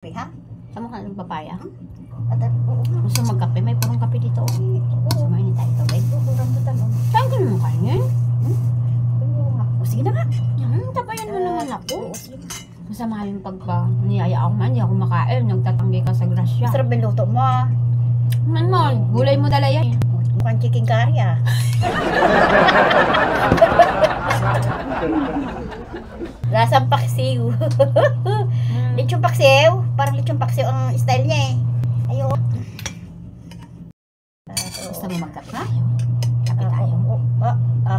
Ha? Sama ka ng papaya? Oo. Gusto magkape? May purong kape dito. Oo. Kumain tayo tubig. Oo, rambutan mo. Saan ka naman kainin? O, sige na nga. Tapayan mo naman ako. Oo, sige. Masama yung pagka niyaya ako man, hindi ako makain. Nagtatanggi ka sa grasya. Masarap yung luto mo. Ano, gulay mo dala yan. Mukhang chicken curry ah. Lasang paksiw. Lechong paksiw. Parang lechong paksiw ang style niya eh. Ayun. Gusto mo magkape na? Kape tayo.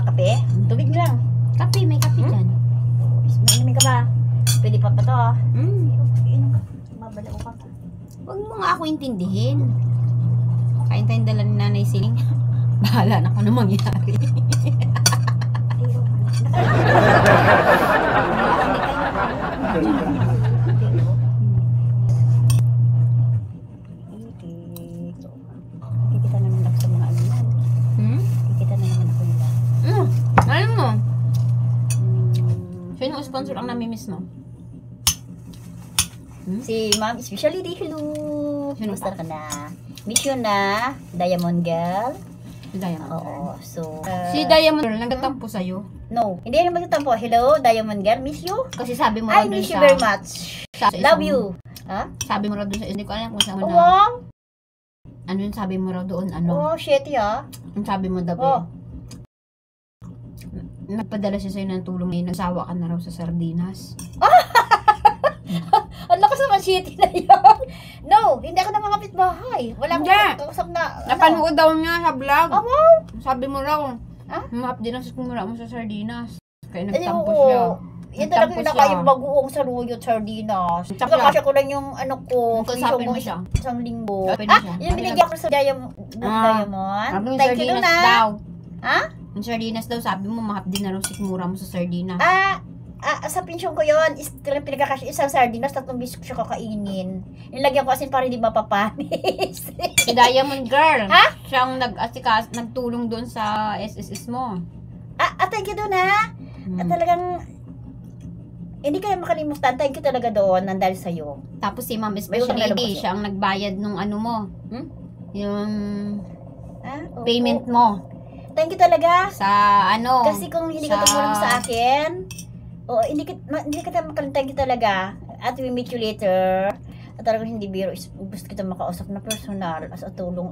Kape? Tubig lang. Kape, may kape dyan. Mainumin ka ba? Pwede pa pa to ah. Inom ka. Mabalaw ka. Huwag mo nga ako intindihin. Kain tayong dala ni Nanay Siling. Bahala na kung ano mangyari. Kikita naman ako sa mga ano yan. Kikita na naman ako nila. Ano mo? Sino ang sponsor ang namimiss mo? Si Ma'am Especially Hello. Sino Basta ka na. Miss you na. Diamond Girl. Si Diamond. Oo. So, Si Diamond Girl, nagtatampo sa'yo. no. Hindi naman magtatampo. Hello, Diamond Girl. Miss you. Kasi sabi mo I raw dun miss you sa... very much. sa Love isang- you. Ha? Sabi mo raw doon sa... Hindi ko alam kung saan mo na... Wow. Ano yun sabi mo raw doon? Ano? Oh, shit ya. Ang sabi mo daw Oh. nagpadala siya sa'yo ng tulong na nagsawa ka na raw sa sardinas. Ang lakas naman shitty na yun. No, hindi ako na mga kapitbahay. Wala akong Hindi. kausap na. Napanood daw niya sa vlog. Oh, wow. Sabi mo raw, Ha? mahap din ang sikumura mo sa sardinas. Kaya Ay, nagtampo oo. siya. Yan talaga yung Nagtampo nakain siya. bagoong saruyot sardinas. Tsaka- Kakasya ko lang yung ano ko. Nagkasapin mo yung siya. Isang linggo. Kapin mo Ah, siya. yung binigyan ko sa Diamond. Sabi mo Thank you sardinas na. daw. Ha? Yung sardinas daw, sabi mo mahap din na raw sikmura mo sa sardinas. Sa pensyon ko yun, talagang pinagkakasya isang sardinas, 3 bisis ko siya kakainin. Nilagyan ko asin para hindi mapapanis. Si Diamond Girl, Ha? siyang nagtulong doon sa SSS mo. Thank you doon ha. At talagang, hindi kaya makalimutan. Thank you talaga doon, nandali sa'yo. Tapos si Ma'am May utang na loob Especially, kasi. siya ang nagbayad nung ano mo. Yung Oo. payment mo Thank you talaga. sa ano. Kasi kung hindi ka tumulong sa akin, hindi kita makalimutan. Thank you talaga. At we meet you later. At talagang hindi biro. Gusto kita makausap na personal. As a tumutulong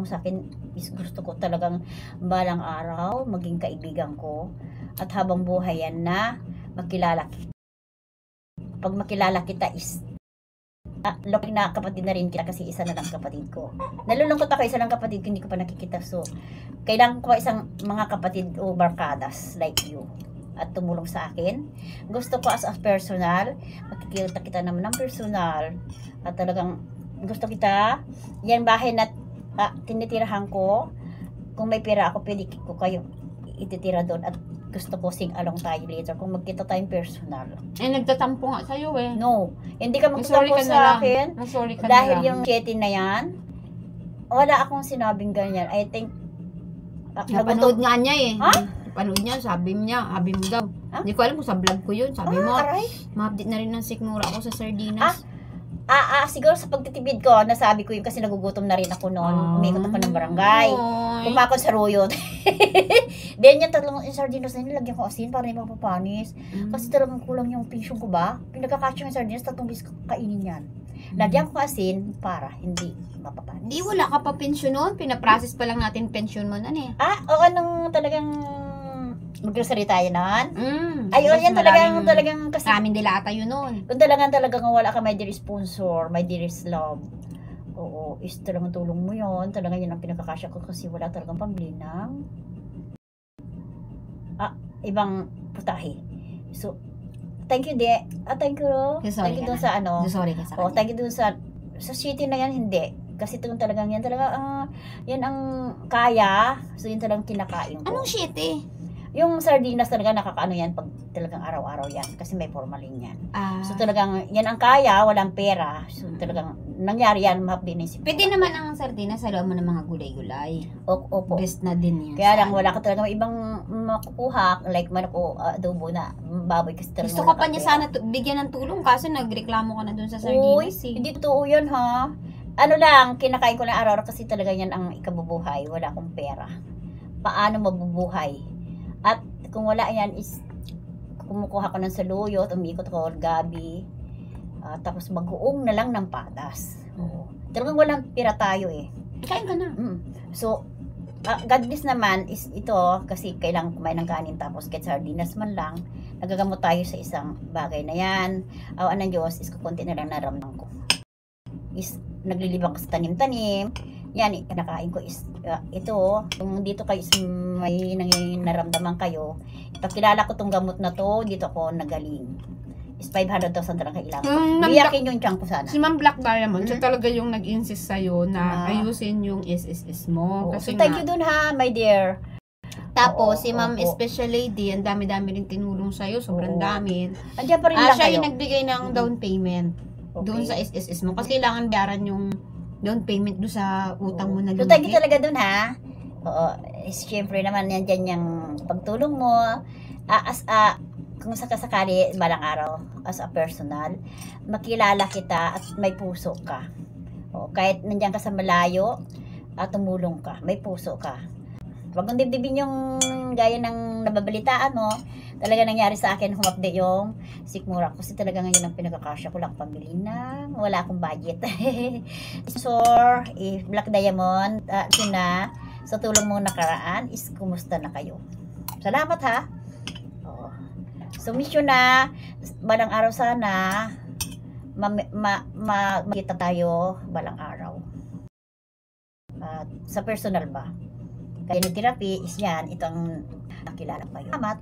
sa akin. Gusto ko talagang balang araw, maging kaibigan ko. At habang buhay yan na, makilala kita. Pag makilala kita is, laki na kapatid na rin kita kasi isa na lang kapatid ko. Nalulungkot ako, isa lang kapatid ko, hindi ko pa nakikita. So, kailangan ko isang mga kapatid o barkadas like you at tumulong sa akin. Gusto ko as a personal, makikita kita naman ng personal at talagang gusto kita. Yan bahay na tinitirahan ko. Kung may pera ako, pwede ko kayo ititira doon at gusto ko sing along tayo later kung magkita tayong personal. Nagtatampo nga sa'yo eh. No, hindi ka Sorry magtatampo ka na sa lang. akin. Sorry ka Dahil na lang. yung Chetty na yan, wala akong sinabing ganyan. I think, Napanood nga niya eh. Ha? Napanood niya, sabi mo daw. Ha? Hindi ko alam kung sa vlog ko yun. Sabi mo, aray. ma-update na rin ng sikmura ako sa sardinas. Siguro sa pagtitipid ko, nasabi ko yun kasi nagugutom na rin ako noon. Umikot ako ng barangay. Kumakon sa ruyot. Then yung tatlong sardinas na nilagyan ko asin para hindi mapapanis. Kasi talagang kulang yung pension ko ba? Pinagkakasya yung sardinas, 3 bisis kainin yan. Lagyan ko asin para hindi mapapanis. Di wala ka pa pensyon nun. Pinaprocess pa lang natin pensyon mo nun eh. Oo, nung talagang mag-grocery tayo nun. Ayun, Tapos yan talagang kasi Maraming dilata yun nun. kung talagang wala ka, my dear sponsor, my dearest love. Oo, is talagang tulong mo yon. Talagang yun ang pinagkakasya ko kasi wala talagang pambili ng ibang putahe. So, thank you, thank you. Sorry Thank you ka dun na. sa ano. Sorry ka sa kanya. Thank you dun sa city na yan, hindi. Kasi ito talagang yan talaga, yan ang kaya. So, yun talagang kinakain ko. Anong shit eh? Yung sardinas talaga nakakaano yan pag talagang araw-araw yan. Kasi may formalin yan. So talagang yan ang kaya, walang pera. So talagang nangyari yan, mahapdi na yung sikmura. Pwede naman ang sardinas, saluan mo ng mga gulay-gulay. Opo. Best na din yan. Kaya lang, wala ka talaga ibang makukuha, like manok o adobo na baboy kasi talaga. Gusto ko pa niya sana bigyan ng tulong kaso nagreklamo ka na dun sa Uy, sardinas eh. hindi totoo yun ha. Ano lang, kinakain ko lang araw-araw kasi talaga yan ang ikabubuhay. Wala akong pera. Paano mabubuhay? At kung wala yan is, kumukuha ko ng saluyot, umikot ko gabi, tapos mag-uong na lang ng patas. Oo. Talagang walang pira tayo eh. Kain ka na. So, God bless naman is ito kasi kailangan kumain ng kanin tapos kahit sardinas man lang, nagagamot tayo sa isang bagay na yan. Awan ng Diyos is kukunti na lang naramdaman ko. Is naglilibang ko sa tanim-tanim. Yan, kinakain ko is ito. Kung dito kayo is may naramdaman kayo, ipakilala ko tong gamot na to, dito ako nagaling. Is 500,000 talaga kailangan. Biyakin yung tiyan ko sana. Si Ma'am Black Diamond, siya talaga yung nag-insist sa'yo na ayusin yung SSS mo. Oo. Kasi So, thank you dun ha, my dear. Tapos, Oo, si Ma'am oo. Special Lady, ang dami-dami rin tinulong sa'yo. Sobrang Oo. dami. Andiyan pa rin lang Siya kayo. yung nagbigay ng down payment Okay. doon sa SSS mo. Kasi kailangan bayaran yung down payment doon sa utang mo na So, thank you lumaki. talaga dun ha. Oo. Siyempre naman, yan dyan yung pagtulong mo. Kung sakasakali, balang araw, as a personal, makilala kita at may puso ka. O, kahit nandiyan ka sa malayo, at tumulong ka, may puso ka. Huwag mong dibdibin yung gaya ng nababalitaan mo. Talaga nangyari sa akin, humapde yung sikmura. Kasi talaga ngayon ang pinagkakasya ko lang pambili na wala akong budget. So, Black Diamond, yun na, sa tulong mo nakaraan, is kumusta na kayo? Salamat ha. Oo. So, mission na, balang araw sana, makita tayo balang araw. At sa personal ba? Kaya yung therapy is yan, itong nakilala ko yun. Salamat.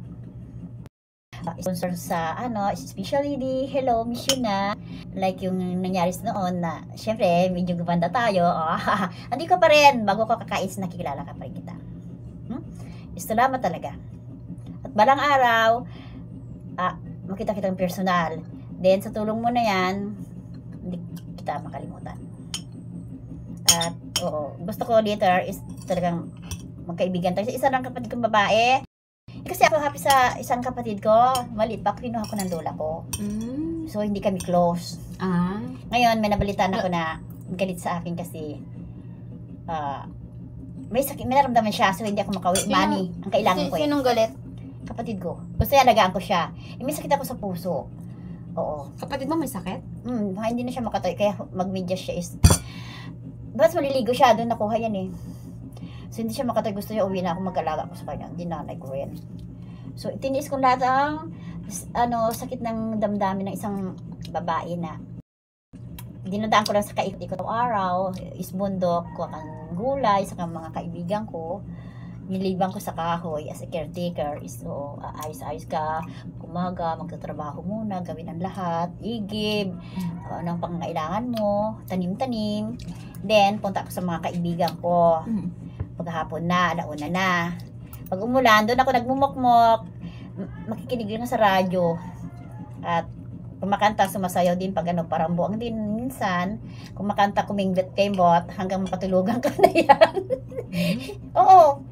Sponsor sa especially di hello, mission na. Like yung nangyari noon na, syempre, medyo gumanda tayo. Hindi ko pa rin, bago ko kakain, nakikilala ka pa rin kita. Salamat talaga. At balang araw, makita kitang personal. Then, sa tulong mo na yan, hindi kita makalimutan. At, gusto ko later is talagang magkaibigan tayo. Isa lang kapatid kong babae. Kasi ako happy sa isang kapatid ko. Maliit pa, kinuha ko ng lola ko. So, hindi kami close. Ngayon, may nabalitaan ako na galit sa akin kasi may sakit, may naramdaman siya. So, hindi ako makawi. Money, ang kailangan ko. Sinong galit? Kapatid ko. Gusto niya, alagaan ko siya. May sakit ako sa puso. Oo. Kapatid mo may sakit? Hindi na siya makatoy. Kaya mag-media siya is... Ba't maliligo siya? Doon nakuha yan eh. So, hindi siya makatoy. Gusto niya uwi na ako mag-alaga ko sa kanya. Hindi nanay ko rin. So, tiniis ko lahat ang sakit ng damdamin ng isang babae na dinadaan ko lang sa kaikot-ikot ng araw. Is bundok ko ang gulay sa mga kaibigan ko. Nilibang ko sa kahoy as a caretaker is ayos-ayos ka, kumaga, magtatrabaho muna, gawin ang lahat, igib, ng pangangailangan mo, tanim-tanim. Then, punta ako sa mga kaibigan ko. Paghapon na, alauna na. Pag umulan, doon ako nagmumokmok, makikinig lang sa radyo. At kumakanta, sumasayaw din pag parang buwang din minsan. Kumakanta, kuminggot-kembot, hanggang makatulugan ka na yan. Oo.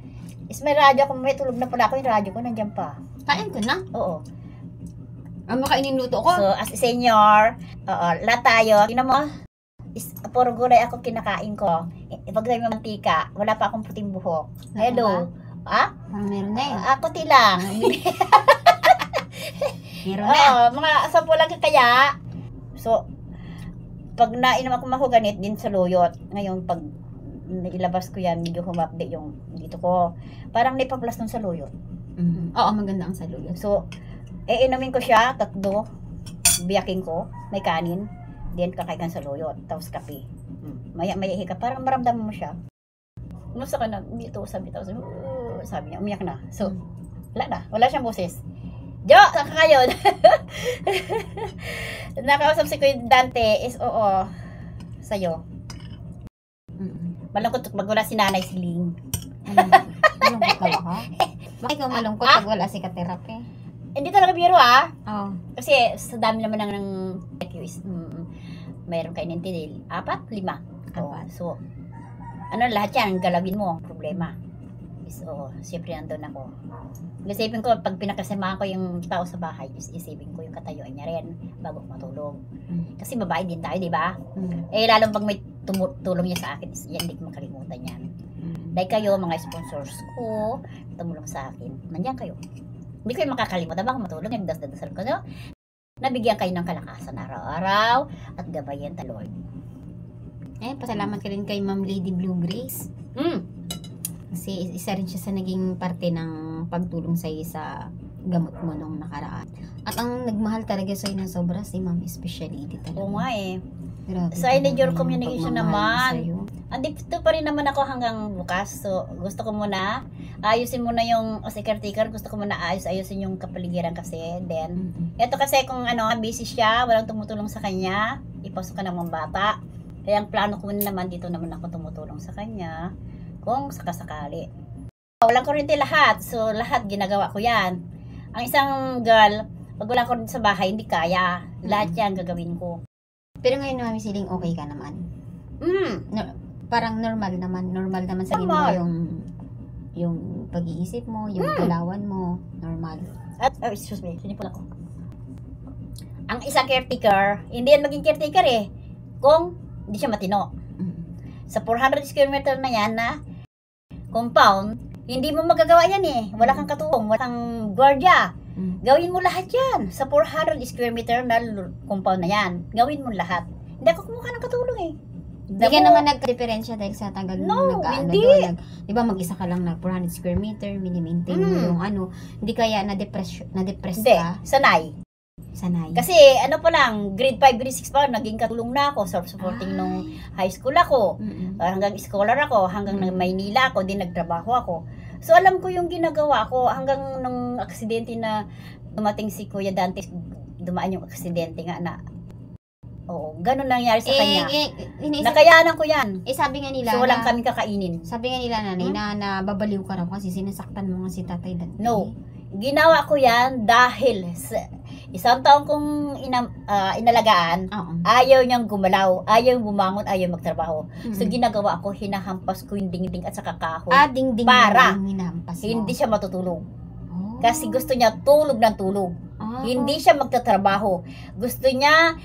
Is may radyo, kung may tulog na pala ako, yung radyo ko nandiyan pa. Kain ka na? Oo. Ang makainin luto ko? So, as a senior, lahat tayo, yun mo, is puro gulay ako kinakain ko. Pag tayo mantika, wala pa akong puting buhok. Hello. Meron na eh. Ako lang. Meron na. Mga 10 lang kaya. So, pag nainom ako mahuganit din sa luyot, ngayon pag ilabas ko yan, medyo humapde yung dito ko. Parang nipaplas nun sa luyot. Oo, maganda ang saluyot. So, inumin ko siya, 3, biyakin ko, may kanin, then kakaikan sa luyot, tapos kape. Maya hika, parang maramdaman mo siya. Kumusta ka na? Dito, sabi niya, umiyak na. So, wala siyang boses. Jo, saan ka kayo? Nakausap si Kuya Dante is sa'yo. Malungkot pag wala si Nanay Siling. Malungkot ba ka? Bakit ikaw malungkot pag wala si ka-therapy? Hindi talaga biro Oo. Kasi sa dami naman ng mayroon kayo nintinil. 4, 5. Apat. So, lahat yan, galawin mo, problema. So, siyempre nandun ako. Isipin ko, pag pinakasamahan ko yung tao sa bahay, isipin ko yung katayuan niya rin bago matulog. Kasi babae din tayo, di ba? Lalong pag may tulong niya sa akin, yan, hindi ko makalimutan yan. Dahil kayo, mga sponsors ko, tumulong sa akin. Nandiyan kayo. Hindi ko yung makakalimutan. Baka matulog, nagdasdasal ko, no? Nabigyan kayo ng kalakasan araw-araw at gabayan ta, Lord. Pasalamat ka rin kay Ma'am Lady Blue Grace. Kasi isa rin siya sa naging parte ng pagtulong sa'yo sa gamot mo nung nakaraan. At ang nagmahal talaga sa'yo ng sobra si Ma'am Speciality talaga. Oo nga eh. Grabe Sa your talaga communication yung pagmamahal naman. sa'yo. Andito pa rin naman ako hanggang bukas. So, gusto ko muna, ayusin muna yung, o si caretaker, gusto ko muna ayusin yung kapaligiran kasi. Then, eto kasi kung busy siya, walang tumutulong sa kanya, ipasok ka ng mga bata. Kaya ang plano ko naman, dito naman ako tumutulong sa kanya, kung sakasakali. Walang kuryente lahat, so lahat ginagawa ko yan. Ang isang girl, pag walang kuryente sa bahay, hindi kaya. Lahat yan gagawin ko. Pero ngayon, Mami Siling, okay ka naman. Parang normal naman sa mo Normal. yung pag-iisip mo, yung galawan mo, normal. At, excuse me, sinipula ko. Ang isang caretaker, hindi yan maging caretaker eh, kung hindi siya matino. Sa 400 square meter na yan na compound, hindi mo magagawa yan eh. Wala kang katulong, wala kang gwardiya. Gawin mo lahat yan. Sa 400 square meter na compound na yan, gawin mo lahat. Hindi ako kumuha ng katulong eh. Hindi ka naman nagka-diferensya dahil sa tagal mo hindi. Di ba mag-isa ka lang na 400 square meter, mini-maintain mo yung hindi kaya na-depress Hindi, ka? sanay. Sanay. Kasi pa lang, grade 5, grade 6 pa, naging katulong na ako, supporting nung high school ako. Hanggang scholar ako, hanggang Maynila ako, din nagtrabaho ako. So alam ko yung ginagawa ko hanggang nung aksidente na dumating si Kuya Dante, dumaan yung aksidente nga na ganun nangyari sa kanya. Nakayanan ko yan. Sabi nga nila so walang kaming kakainin. Sabi nga nila na nababaliw ka raw kasi sinasaktan mo nga si Tatay Dante. No. Ginawa ko yan dahil isang taon kong inalagaan, ayaw niyang gumalaw, ayaw bumangon, ayaw magtrabaho. So ginagawa ko, hinahampas ko yung dingding at saka kahoy. Dingding para yung hinahampas mo. Hindi siya matutulog. Kasi gusto niya tulog ng tulog. Hindi siya magtatrabaho. Gusto niya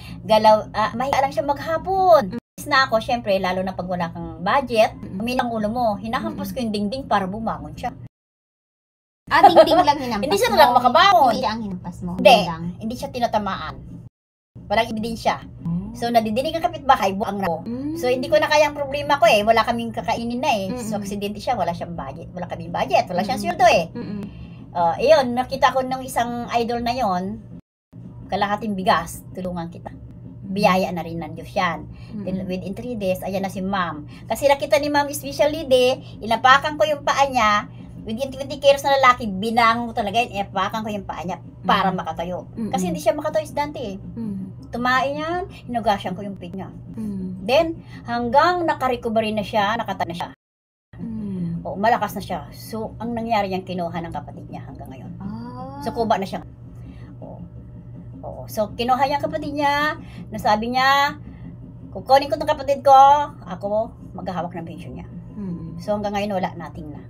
mahiga lang siya maghapon. Na ako, syempre, lalo na pag wala kang budget, uminang ulo mo, hinahampas ko yung dingding para bumangon siya. Dingding lang hinampas Hindi siya talaga makabangon. Hindi ang hinampas mo. Hindi siya tinatamaan. Walang ebidensya. So, nadidinig ang kapitbahay, buang na ko. So, hindi ko na kayang problema ko eh. Wala kaming kakainin na eh. So, aksidente siya, wala siyang budget. Wala kaming budget. Wala siyang sweldo eh. Iyon, nakita ko ng isang idol na yon, kalahating bigas, tulungan kita. Biyaya na rin ng Diyos yan. Within 3 days, ayan na si ma'am. Kasi nakita ni ma'am, especially inapakan ko yung paa niya, within 20 kilos na lalaki, binangon ko talaga yun, inapakan ko yung paa niya para makatayo. Kasi hindi siya makatayo si Dante eh. Tumain yan, hinugasyan ko yung pit niya. Then, hanggang nakarecovery na siya, nakata na siya. Malakas na siya. So, ang nangyari yan, kinuha ng kapatid niya hanggang ngayon. So, kuba na siya. So, kinuha niya ang kapatid niya, nasabi niya, kukunin ko ng kapatid ko, ako maghahawak ng pension niya. So, hanggang ngayon, wala nating na.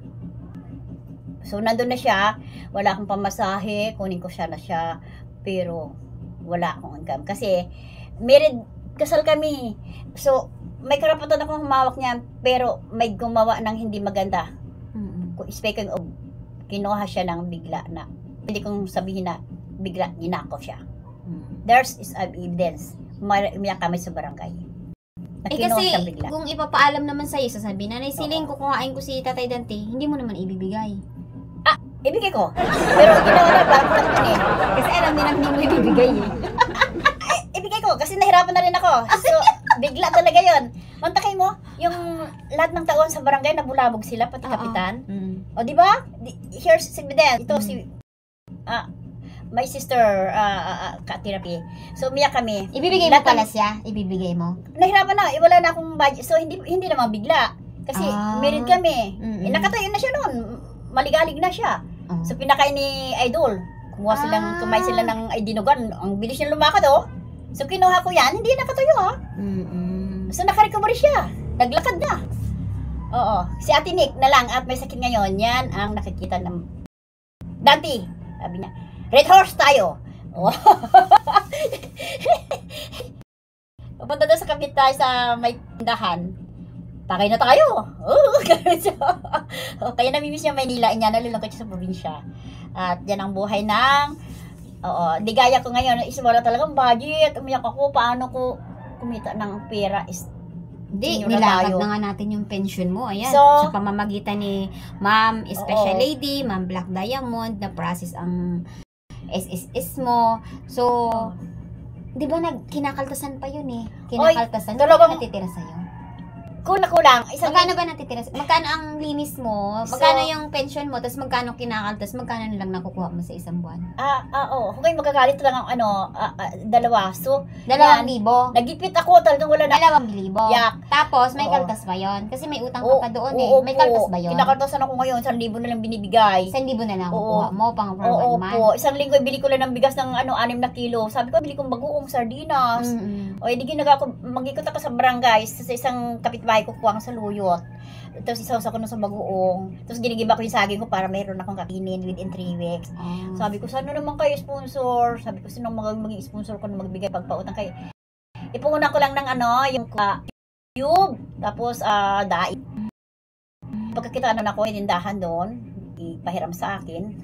So, nandun na siya, wala akong pamasahe, kunin ko siya na siya, pero wala akong income. Kasi, kasal kami. So, may karapatan akong humawak niya, pero may gumawa ng hindi maganda. Speaking of, kinuha siya ng bigla na, hindi kong sabihin na bigla, ginako siya. There's is evidence. Umiyak kami sa barangay. Kasi, kung ipapaalam naman sa'yo, sasabihin, Nanay Siling, kukuhain ko si Tatay Dante, hindi mo naman ibibigay. Ibigay ko. Pero ginawa na ba? Kasi alam nila hindi mo ibibigay eh. Ibigay ko, kasi nahirapan na rin ako. So, bigla talaga yon. Mantakay mo, yung lahat ng taon sa barangay, nabulabog sila, pati kapitan. O, di ba? Here's evidence. Ito si, my sister, ka-therapy. So, umiyak kami. Ibibigay mo pala siya? Ibibigay mo? Nahirapan na, wala na akong budget. So, hindi naman bigla. Kasi, married kami. Nakatayo na siya noon. Maligalig na siya. So, pinakain ni Idol. Kumain sila ng dinugan. Ang bilis niya lumakad, oh. So, kinuha ko yan, hindi nakatuyo ha. So, nakarecovery siya. Naglakad na. Oo. Si Ate Nick na lang at may sakit ngayon, yan ang nakikita ng Dante. Sabi niya, Red Horse tayo. Oh. Pupunta doon sa kapit tayo sa may tindahan. Takay na tayo. Oh, kaya namimiss niya Maynila. Inya nalulungkot siya sa probinsya. At yan ang buhay ng di gaya ko ngayon. Wala talagang budget. Umiyak ako. Paano ko kumita ng pera is Hindi, nilakad na nga natin yung pension mo. Ayan, So, sa pamamagitan ni Ma'am Special Lady, Ma'am Black Diamond, na process ang SSS mo. So, di ba kinakaltasan pa yun eh? Kinakaltasan. talagang- Natitira sa'yo. kulang. Magkano ba natitira? Magkano ang linis mo? Magkano yung pension mo? Tapos magkano kinakaltas? Magkano na lang nakukuha mo sa isang buwan? Oo. Kung kayo magagalit lang ang dalawa. So, 2,000. nagipit ako. Talagang wala na. 2,000. Yak. Tapos, may Oo. kaltas ba yun? Kasi may utang ka pa doon eh. Oo, May kaltas ba yun? Kinakaltasan ako ngayon. 1,000 na lang binibigay. 1,000 na lang Oo. kukuha mo pang for Oo 1 month. po. Isang linggo, bili ko lang ng bigas ng 6 na kilo. Sabi ko, bili kong bagoong sardinas. O, hindi mag-ikot ako sa barangay. Sa isang kapitbahay ko kuwang sa luyot. Tapos isaw ko na sa bagoong. Tapos ginigiba ko yung saging ko para mayroon akong kakainin within 3 weeks. Sabi ko, sana naman kayo sponsor? Sabi ko, sino maging sponsor ko na magbigay pagpautang kayo? Ipungunan ko lang ng yung tube. Tapos, dai. Pagkakita na ako, tindahan doon, ipahiram sa akin.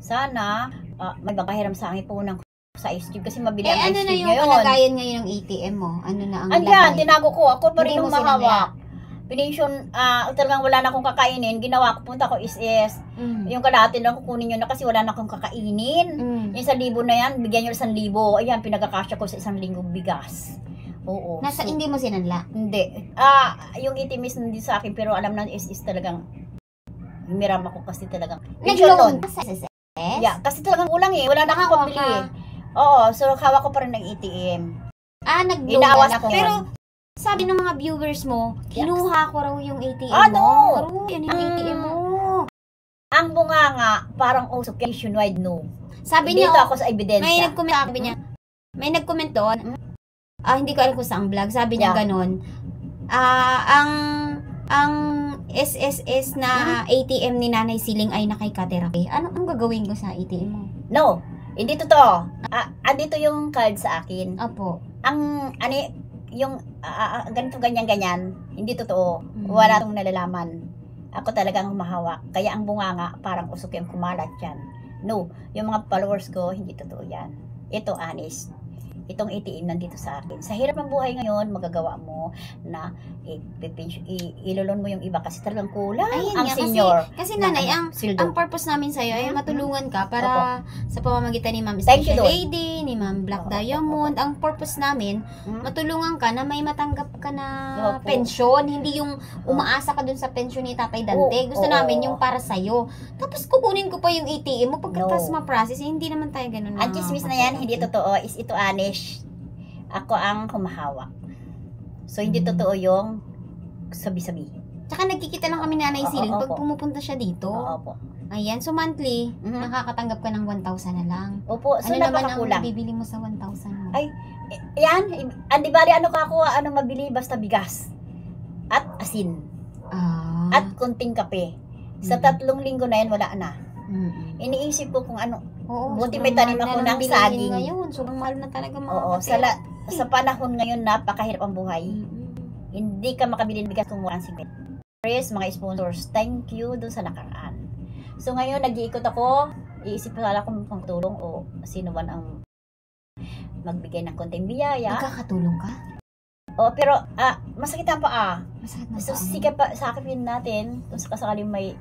Sana, may pahiram sa akin, ipunan ko sa ice cube kasi mabili ang ano ice na cube yung ngayon. kalagayan ngayon ng ATM mo? Ano na ang Andyan, lagay? tinago ko. Ako pa rin Hindi yung mo mahawak. Pinensyon, talagang wala na akong kakainin. Ginawa ko, punta ko is yung kalahati lang kukunin nyo na kasi wala na akong kakainin. Yung 1,000 na yan, bigyan nyo 1,000. Ayan, pinagkakasya ko sa 1 linggong bigas. Oo. Nasa So, hindi mo sinanla? hindi. Yung itimis hindi sa akin, pero alam na is talagang miram ako kasi talagang. Nag-loan ka sa SSS? Yeah, kasi talagang kulang eh. Wala na akong Nakakuha pambili ka. eh. Oo, so hawak ko pa rin ng ATM. Nag-loan Inaawas ka na. ako. Pero, sabi ng mga viewers mo, kinuha ko raw yung ATM Ano? mo. Aro, yan yung ATM mo. Ang bunganga, parang usok nationwide, no. Sabi Dito niya, ako sa ebidensya. may nag-comment doon, hindi ko alam kung saan vlog, sabi niya Yeah. ganon, ang SSS na ATM ni Nanay Siling ay nakikaterapi. Ano ang gagawin ko sa ATM mo? No, hindi totoo. Andito yung card sa akin. Opo. Yung ganito, ganyan, hindi totoo. Wala tong nalalaman. Ako talagang humahawak. Kaya ang bunganga, parang usok yung kumalat yan. No, yung mga followers ko, hindi totoo yan. Ito, honest. Itong ATM nandito sa akin. Sa hirap ng buhay ngayon, magagawa mo na ilulon mo yung iba kasi talagang kulang Ayun ang nga, senior. Kasi nanay, ang sildo. purpose namin sa'yo ay matulungan ka para sa pamamagitan ni Ma'am Thank you, Special Lord. Lady, ni Ma'am Black Opo, Diamond. opo. Ang purpose namin, matulungan ka na may matanggap ka na Opo. pensyon. Hindi yung umaasa ka dun sa pensyon ni Tatay Dante. Gusto Oo. namin yung para sa'yo. Tapos kukunin ko pa yung ATM mo pagkatapos No. ma-process. Hindi naman tayo ganun. Ang chismis na yan, hindi totoo. Is ito honest. Ako ang humahawak. So, hindi totoo yung sabi-sabi. Tsaka nagkikita lang kami ni Nanay Siling pag Opo. pumupunta siya dito. Oo po. Ayan, so monthly, Mhm. nakakatanggap ka ng 1,000 na lang. Opo, so Ano naman ang napakakulang. bibili mo sa 1,000 mo? Ay, yan, andi bali ano kakuha, anong mabili, basta bigas. At asin. At konting kape. Sa 3 linggo na yan, wala na. Iniisip ko kung ano, Oo, buti sobrang may tanim mahal ako na ng bilihin saging. Ngayon. Sobrang mahal na talaga mga oo, sa panahon ngayon, napakahirap ang buhay. Hindi ka makabili ng bigas kung walang singkwet. Chris, mga sponsors, thank you dun sa nakaraan. So ngayon, nag-iikot ako, iisip pala kung tulong o sino man ang magbigay ng konting biyaya. Magkakatulong ka? O, pero, masakit ang paa. Masakit na So, paa mo. sikap pa, sakipin natin kung sakasakali may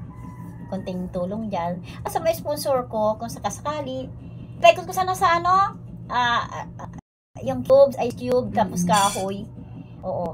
konting tulong dyan. Sa may sponsor ko, kung sakasakali, paikot ko sana sa yung cubes, ice cube, tapos kahoy. Oo.